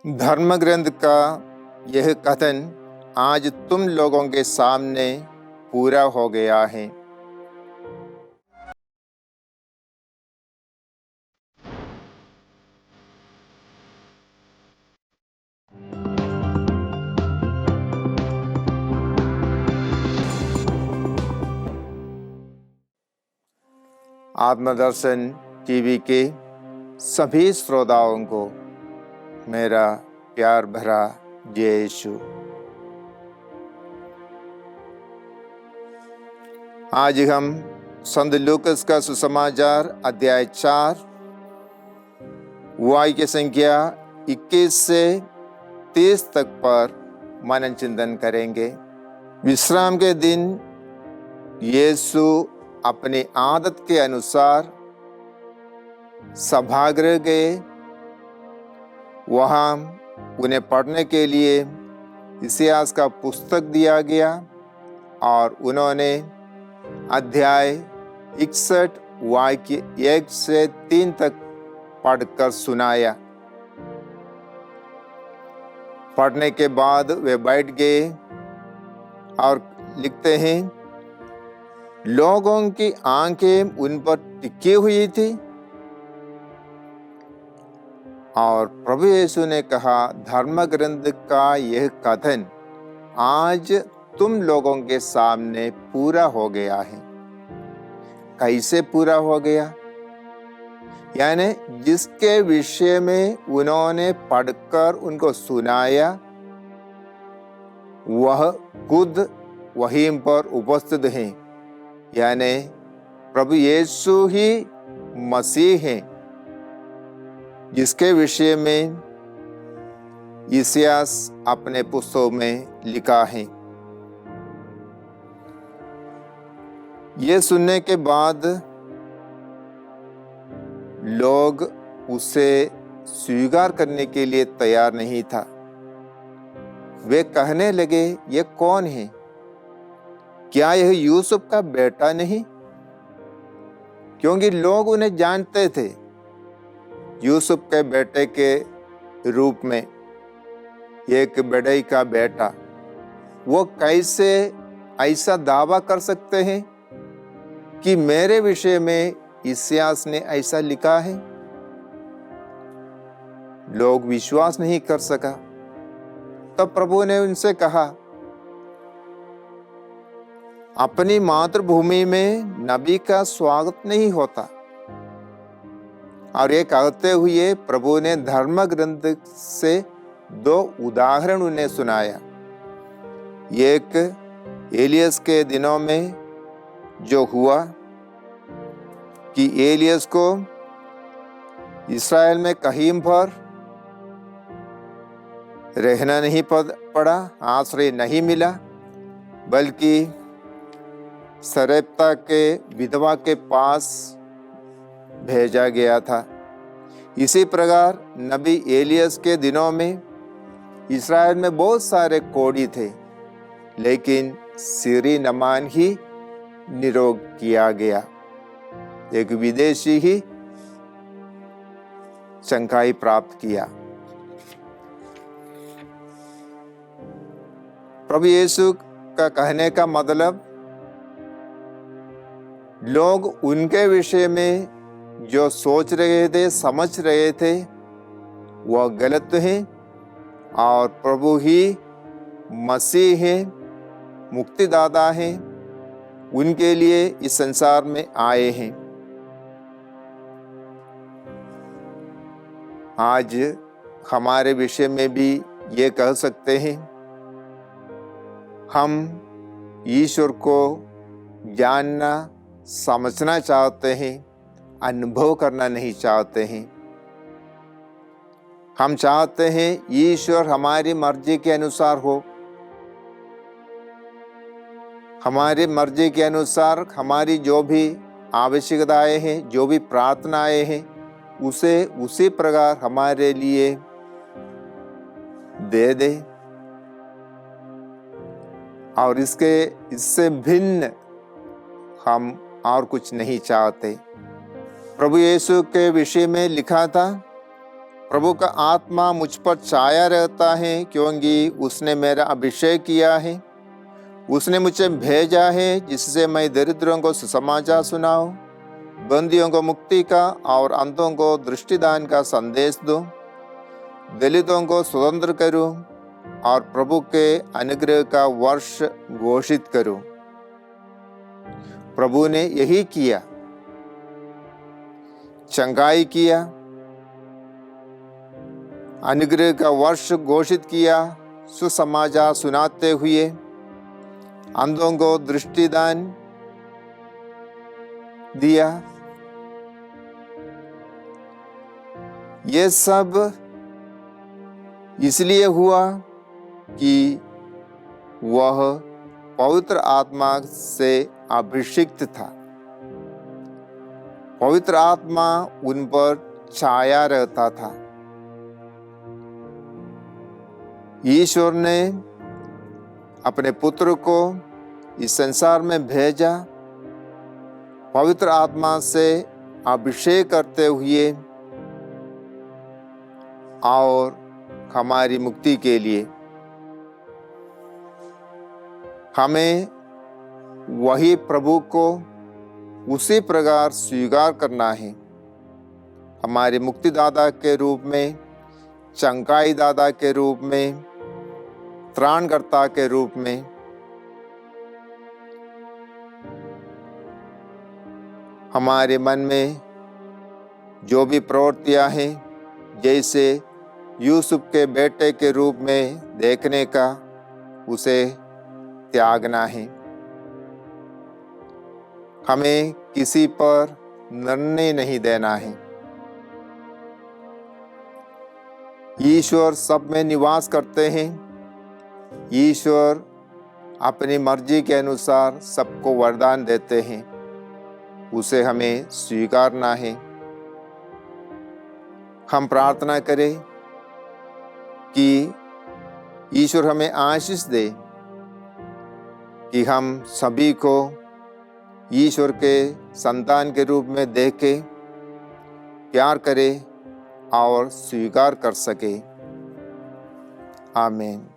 धर्म ग्रंथ का यह कथन आज तुम लोगों के सामने पूरा हो गया है। आत्मदर्शन टीवी के सभी श्रोताओं को मेरा प्यार भरा जय यीशु। आज हम संत लूकास का सुसमाचार अध्याय 4 वाक्य की संख्या 21 से 30 तक पर मनन चिंतन करेंगे। विश्राम के दिन यीशु अपनी आदत के अनुसार सभागृह गए। वहाँ उन्हें पढ़ने के लिए इतिहास का पुस्तक दिया गया और उन्होंने अध्याय 61 वाक्य 1 से 3 तक पढ़कर सुनाया। पढ़ने के बाद वे बैठ गए और लिखते हैं, लोगों की आंखें उन पर टिकी हुई थी और प्रभु यीशु ने कहा, धर्म ग्रंथ का यह कथन आज तुम लोगों के सामने पूरा हो गया है। कैसे पूरा हो गया? यानी जिसके विषय में उन्होंने पढ़कर उनको सुनाया वह खुद वहीं पर उपस्थित हैं, यानी प्रभु यीशु ही मसीह हैं, जिसके विषय में इतिहास अपने पुस्तकों में लिखा है। ये सुनने के बाद लोग उसे स्वीकार करने के लिए तैयार नहीं था। वे कहने लगे, ये कौन है? क्या यह यूसुफ का बेटा नहीं? क्योंकि लोग उन्हें जानते थे यूसुफ के बेटे के रूप में, एक बढ़ई का बेटा। वो कैसे ऐसा दावा कर सकते हैं कि मेरे विषय में इतिहास ने ऐसा लिखा है? लोग विश्वास नहीं कर सका। तब प्रभु ने उनसे कहा, अपनी मातृभूमि में नबी का स्वागत नहीं होता। और ये कहते हुए प्रभु ने धर्म ग्रंथ से 2 उदाहरण उन्हें सुनाया। एक एलियस के दिनों में जो हुआ कि एलियस को इस्राएल में कहीं पर रहना नहीं पड़ा, आश्रय नहीं मिला, बल्कि सरेप्ता के विधवा के पास भेजा गया था। इसी प्रकार नबी एलियस के दिनों में इस्राएल में बहुत सारे कोढ़ी थे, लेकिन सीरी नमान ही निरोग किया गया। एक विदेशी ही चंगाई प्राप्त किया। प्रभु यीशु का कहने का मतलब, लोग उनके विषय में जो सोच रहे थे, समझ रहे थे, वह गलत है और प्रभु ही मसीह है, मुक्तिदाता है, उनके लिए इस संसार में आए हैं। आज हमारे विषय में भी ये कह सकते हैं, हम ईश्वर को जानना समझना चाहते हैं, अनुभव करना नहीं चाहते हैं। हम चाहते हैं ईश्वर हमारी मर्जी के अनुसार हो, हमारी मर्जी के अनुसार हमारी जो भी आवश्यकताएं हैं, जो भी प्रार्थनाएं हैं, उसे उसी प्रकार हमारे लिए दे दे। और इससे भिन्न हम और कुछ नहीं चाहते। प्रभु यीशु के विषय में लिखा था, प्रभु का आत्मा मुझ पर छाया रहता है, क्योंकि उसने मेरा अभिषेक किया है। उसने मुझे भेजा है जिससे मैं दरिद्रों को सुसमाचार सुनाऊं, बंदियों को मुक्ति का और अंधों को दृष्टिदान का संदेश दूं, दलितों को स्वतंत्र करूं और प्रभु के अनुग्रह का वर्ष घोषित करूं। प्रभु ने यही किया, चंगाई किया, अनुग्रह का वर्ष घोषित किया, सुसमाचार सुनाते हुए अंधों को दृष्टिदान दिया। ये सब इसलिए हुआ कि वह पवित्र आत्मा से अभिषिक्त था। पवित्र आत्मा उन पर छाया रहता था। ईश्वर ने अपने पुत्र को इस संसार में भेजा पवित्र आत्मा से अभिषेक करते हुए और हमारी मुक्ति के लिए। हमें वही प्रभु को उसी प्रकार स्वीकार करना है, हमारे मुक्तिदाता के रूप में, चंगाई दाता के रूप में, त्राणकर्ता के रूप में। हमारे मन में जो भी प्रवृत्तियां हैं, जैसे यूसुफ के बेटे के रूप में देखने का, उसे त्यागना है। हमें किसी पर निर्णय नहीं देना है। ईश्वर सब में निवास करते हैं। ईश्वर अपनी मर्जी के अनुसार सबको वरदान देते हैं, उसे हमें स्वीकारना है। हम प्रार्थना करें कि ईश्वर हमें आशीष दे कि हम सभी को ईश्वर के संतान के रूप में देखें, प्यार करें और स्वीकार कर सके। आमीन।